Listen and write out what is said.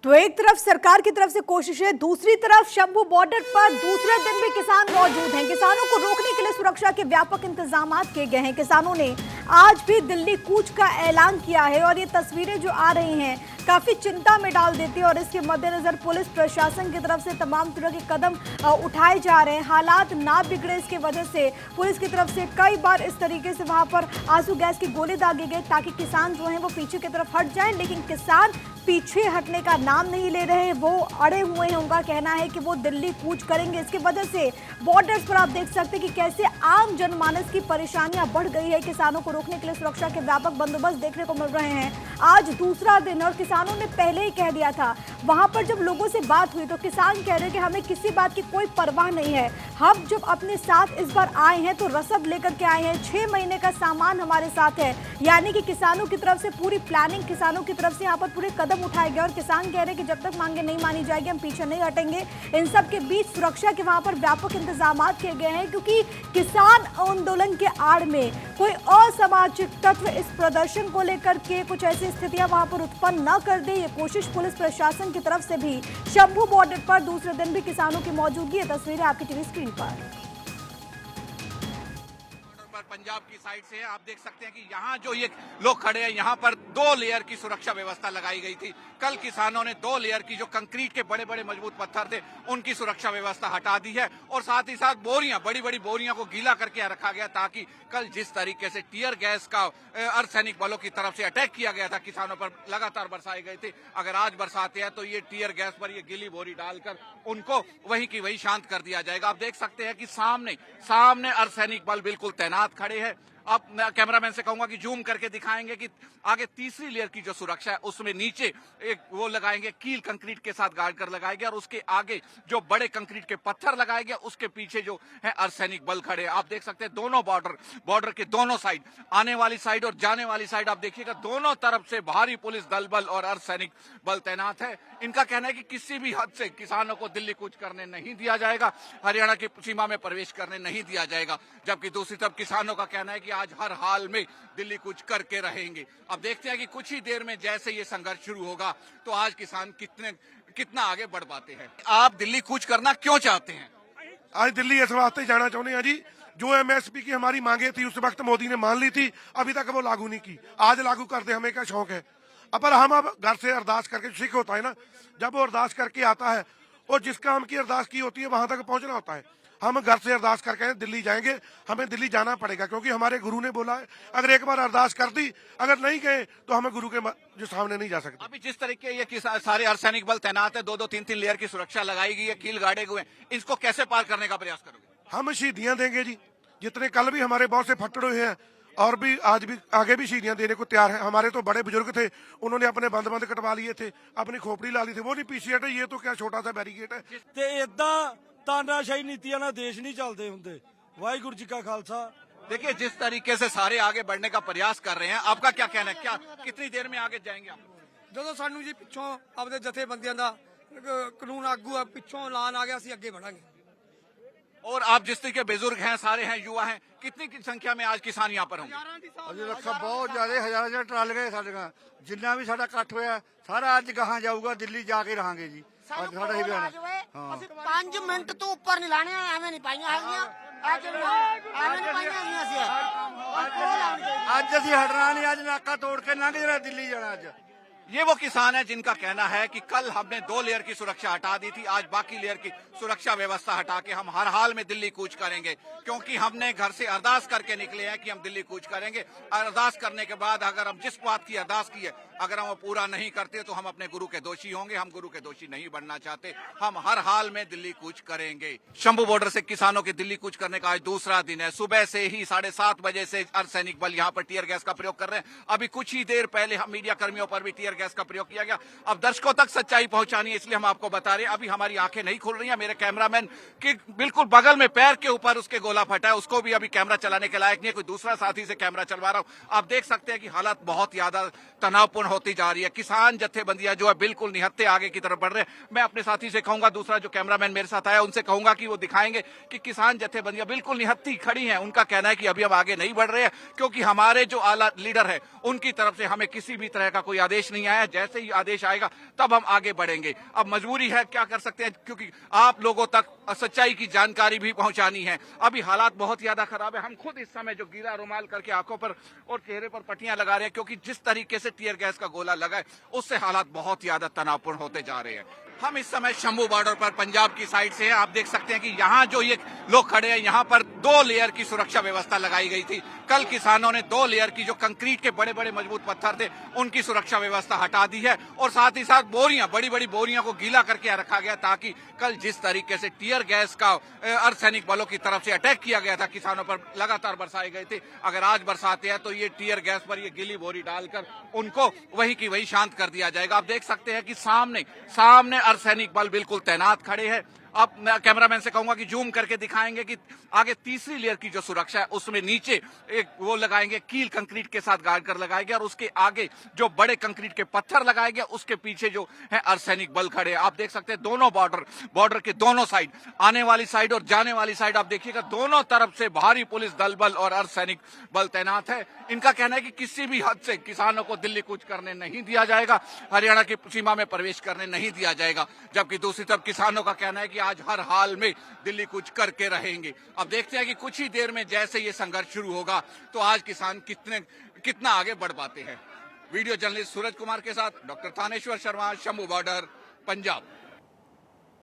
तो एक तरफ सरकार की तरफ से कोशिशें, दूसरी तरफ शंभू बॉर्डर पर दूसरे दिन भी किसान मौजूद हैं। किसानों को रोकने के लिए सुरक्षा के व्यापक इंतजाम किए गए हैं। किसानों ने आज भी दिल्ली कूच का ऐलान किया है और ये तस्वीरें जो आ रही हैं काफी चिंता में डाल देती है और इसके मद्देनजर पुलिस प्रशासन की तरफ से तमाम तरह के कदम उठाए जा रहे हैं। हालात ना बिगड़े इसके वजह से पुलिस की तरफ से कई बार इस तरीके से वहां पर आंसू गैस की गोले दागे गए ताकि किसान जो हैं वो पीछे की तरफ हट जाएं, लेकिन किसान पीछे हटने का नाम नहीं ले रहे हैं। वो अड़े हुए हैं। उनका कहना है कि वो दिल्ली कूच करेंगे। इसकी वजह से बॉर्डर्स पर आप देख सकते हैं कि कैसे आम जनमानस की परेशानियां बढ़ गई है। किसानों को रोकने के लिए सुरक्षा के व्यापक बंदोबस्त देखने को मिल रहे हैं। आज दूसरा दिन और किसानों ने पहले ही कह दिया था, वहां पर जब लोगों से बात हुई तो किसान कह रहे हैं कि हमें किसी बात की कोई परवाह नहीं है। हम जब अपने साथ इस बार आए हैं तो रसद लेकर के आए हैं, 6 महीने का सामान हमारे साथ है। यानी कि किसानों की तरफ से पूरी प्लानिंग, किसानों की तरफ से यहाँ पर पूरे कदम उठाए गए और किसान कह रहे हैं कि जब तक मांगे नहीं मानी जाएगी हम पीछे नहीं हटेंगे। इन सब के बीच सुरक्षा के वहां पर व्यापक इंतजाम किए गए हैं क्योंकि किसान आंदोलन के आड़ में कोई असामाजिक तत्व इस प्रदर्शन को लेकर के कुछ ऐसी स्थितियां वहां पर उत्पन्न न कर दे, ये कोशिश पुलिस प्रशासन की तरफ से भी शंभू बॉर्डर पर दूसरे दिन भी किसानों की मौजूदगी है। तस्वीरें आपकी टीवी स्क्रीन पर पंजाब की साइड से आप देख सकते हैं कि यहाँ जो ये लोग खड़े हैं, यहाँ पर 2 लेयर की सुरक्षा व्यवस्था लगाई गई थी। कल किसानों ने 2 लेयर की जो कंक्रीट के बड़े बड़े मजबूत पत्थर थे उनकी सुरक्षा व्यवस्था हटा दी है और साथ ही साथ बोरियां, बड़ी बड़ी बोरियां को गीला करके रखा गया ताकि कल जिस तरीके से टीयर गैस का अर्धसैनिक बलों की तरफ से अटैक किया गया था, किसानों पर लगातार बरसाए गए थे, अगर आज बरसाते हैं तो ये टीयर गैस पर ये गीली बोरी डालकर उनको वहीं की वहीं शांत कर दिया जाएगा। आप देख सकते हैं कि सामने अर्धसैनिक बल बिल्कुल तैनात खड़े हैं। अब मैं कैमरामैन से कहूंगा कि जूम करके दिखाएंगे कि आगे तीसरी लेयर की जो सुरक्षा है उसमें नीचे एक वो लगाएंगे, कील कंक्रीट के साथ गाड़ कर लगाएंगे और उसके आगे जो बड़े कंक्रीट के पत्थर लगाए गए उसके पीछे जो है अर्धसैनिक बल खड़े हैं। आप देख सकते हैं दोनों बॉर्डर के दोनों साइड, आने वाली साइड और जाने वाली साइड आप देखिएगा दोनों तरफ से भारी पुलिस दल बल और अर्धसैनिक बल तैनात है। इनका कहना है कि किसी भी हद से किसानों को दिल्ली कूच करने नहीं दिया जाएगा, हरियाणा की सीमा में प्रवेश करने नहीं दिया जाएगा, जबकि दूसरी तरफ किसानों का कहना है कि आज हर हाल में दिल्ली कूच करके रहेंगे। अब देखते हैं कि कुछ ही देर में जैसे ये संघर्ष शुरू होगा तो आज किसान कितना आगे बढ़ पाते हैं। आप दिल्ली कूच करना क्यों चाहते हैं? आज दिल्ली इस वास्ते जाना चाहते हैं जी, जो एमएसपी की हमारी मांगे थी उस वक्त मोदी ने मान ली थी, अभी तक वो लागू नहीं की, आज लागू करते हमें क्या शौक है। पर हम अब घर से अरदास करके, सिख होता है ना, जब वो अरदास करके आता है और जिस काम की अरदास की होती है वहां तक पहुंचना होता है। हम घर से अरदास करके दिल्ली जाएंगे, हमें दिल्ली जाना पड़ेगा क्योंकि हमारे गुरु ने बोला है अगर एक बार अरदास कर दी, अगर नहीं गए तो हमें गुरु के जो सामने नहीं जा सकते। अभी जिस तरीके ये सारे अर्धसैनिक बल तैनात है, 2-2, 3-3 लेयर की सुरक्षा लगाई गई है, कील गाड़े हुए, इसको कैसे पार करने का प्रयास करोगे? हम शहीदियां देंगे जी, जितने कल भी हमारे बहुत से फट्टड़ हुए हैं और भी आज भी आगे भी शहीदियां देने को तैयार है। हमारे तो बड़े बुजुर्ग थे, उन्होंने अपने बंद कटवा लिए थे, अपनी खोपड़ी ला ली थी, वो नहीं पीछे हटे, ये तो क्या छोटा सा बैरिकेड है। तानाशाही नीतियां ना देश नहीं चलते होंगे। वाहिगुरु जी का खालसा। देखिए जिस तरीके से सारे आगे बढ़ने का प्रयास कर रहे हैं, आपका क्या कहना है, क्या कितनी देर में आगे जाएंगे आप? ਜਦੋਂ ਸਾਨੂੰ ਜੀ ਪਿੱਛੋਂ ਆਪਦੇ ਜਥੇਬੰਦੀਆਂ ਦਾ ਕਾਨੂੰਨ ਆਗੂ ਆ ਪਿੱਛੋਂ ਐਲਾਨ ਆ ਗਿਆ, ਅਸੀਂ ਅੱਗੇ बढ़ांगे। और आप जिस तरीके बुजुर्ग हैं, सारे हैं, युवा हैं, कितनी की संख्या में आज किसान यहाँ पर होंगे? अभी रखा बहुत ज्यादा, हजार ट्राल गए साढ़े जिन्ना भी साडा इकट्ठ होया सारा अज गहां जाऊगा, दिल्ली जाके रहांगे जी। ਅੱਜ 5 ਮਿੰਟ ਤੋਂ ਉੱਪਰ ਨਹੀਂ ਲਾਣੇ, ਐਵੇਂ ਨਹੀਂ ਪਾਈਆਂ ਹੈਗੀਆਂ, ਐਵੇਂ ਨਹੀਂ ਪਾਈਆਂ ਹੈਗੀਆਂ। ਅੱਜ ਅਸੀਂ ਹਟਣਾ ਨਹੀਂ, ਅੱਜ ਨਾਕਾ ਤੋੜ ਕੇ ਲੰਘ ਜਾਣਾ, ਦਿੱਲੀ ਜਾਣਾ ਅੱਜ। ये वो किसान है जिनका कहना है कि कल हमने 2 लेयर की सुरक्षा हटा दी थी, आज बाकी लेयर की सुरक्षा व्यवस्था हटा के हम हर हाल में दिल्ली कूच करेंगे क्योंकि हमने घर से अरदास करके निकले हैं कि हम दिल्ली कूच करेंगे। अरदास करने के बाद अगर हम जिस बात की अरदास की है अगर हम वो पूरा नहीं करते तो हम अपने गुरु के दोषी होंगे। हम गुरु के दोषी नहीं बनना चाहते, हम हर हाल में दिल्ली कूच करेंगे। शंभू बॉर्डर से किसानों के दिल्ली कूच करने का आज दूसरा दिन है। सुबह से ही 7:30 बजे से अर्धसैनिक बल यहाँ पर टीयर गैस का प्रयोग कर रहे हैं। अभी कुछ ही देर पहले हम मीडिया कर्मियों पर भी टीयर गैस का प्रयोग किया गया। अब दर्शकों तक सच्चाई पहुंचानी है इसलिए हम आपको बता रहे हैं, अभी हमारी आंखें नहीं खुल रही हैं। मेरे कैमरामैन के बिल्कुल बगल में पैर के ऊपर उसके गोला फटा है, उसको भी अभी कैमरा चलाने के लायक नहीं है, कोई दूसरा साथी से कैमरा चलवा रहा हूं। आप देख सकते हैं कि हालात बहुत ज्यादा तनावपूर्ण होती जा रही है। किसान जत्थेबंदियां जो है बिल्कुल निहत्थे आगे की तरफ बढ़ रहे हैं। मैं अपने साथी से कहूंगा, दूसरा जो कैमरामैन मेरे साथ आया उनसे कहूंगा कि वो दिखाएंगे कि किसान जत्थेबंदियां बिल्कुल निहत्थी खड़ी हैं। उनका कहना है कि अभी हम आगे नहीं बढ़ रहे हैं क्योंकि हमारे जो आला लीडर है उनकी तरफ से हमें किसी भी तरह का कोई आदेश नहीं आया। जैसे ही आदेश आएगा तब हम आगे बढ़ेंगे। अब मजबूरी है, क्या कर सकते हैं, क्योंकि आप लोगों तक सच्चाई की जानकारी भी पहुंचानी है। अभी हालात बहुत ज्यादा खराब है। हम खुद इस समय जो गीला रुमाल करके आंखों पर और चेहरे पर पट्टियां लगा रहे हैं क्योंकि जिस तरीके से टीयर गैस का गोला लगा है उससे हालात बहुत ज्यादा तनावपूर्ण होते जा रहे हैं। हम इस समय शंभू बॉर्डर पर पंजाब की साइड से हैं। आप देख सकते हैं कि यहाँ जो ये लोग खड़े हैं यहाँ पर 2 लेयर की सुरक्षा व्यवस्था लगाई गई थी। कल किसानों ने 2 लेयर की जो कंक्रीट के बड़े बड़े मजबूत पत्थर थे उनकी सुरक्षा व्यवस्था हटा दी है और साथ ही साथ बोरियां, बड़ी बड़ी बोरियां को गीला करके रखा गया ताकि कल जिस तरीके से टीयर गैस का अर्धसैनिक बलों की तरफ से अटैक किया गया था, किसानों पर लगातार बरसाए गए थे, अगर आज बरसाते हैं तो ये टीयर गैस पर ये गीली बोरी डालकर उनको वही की वही शांत कर दिया जाएगा। आप देख सकते हैं कि सामने अर्धसैनिक बल बिल्कुल तैनात खड़े हैं। अब मैं कैमरामैन से कहूंगा कि जूम करके दिखाएंगे कि आगे तीसरी लेयर की जो सुरक्षा है उसमें नीचे एक वो लगाएंगे, कील कंक्रीट के साथ गाड़ कर लगाएंगे और उसके आगे जो बड़े कंक्रीट के पत्थर लगाएंगे उसके पीछे जो है अर्धसैनिक बल खड़े हैं। आप देख सकते हैं दोनों बॉर्डर के दोनों साइड, आने वाली साइड और जाने वाली साइड, आप देखिएगा दोनों तरफ से भारी पुलिस दल बल और अर्धसैनिक बल तैनात है। इनका कहना है कि किसी भी हद से किसानों को दिल्ली कूच करने नहीं दिया जाएगा, हरियाणा की सीमा में प्रवेश करने नहीं दिया जाएगा, जबकि दूसरी तरफ किसानों का कहना है कि आज हर हाल में दिल्ली कूच करके रहेंगे। अब देखते हैं कि कुछ ही देर में जैसे ये संघर्ष शुरू होगा तो आज किसान कितना आगे बढ़ पाते हैं। वीडियो जर्नलिस्ट सूरज कुमार के साथ डॉक्टर थानेश्वर शर्मा, शंभू बॉर्डर, पंजाब।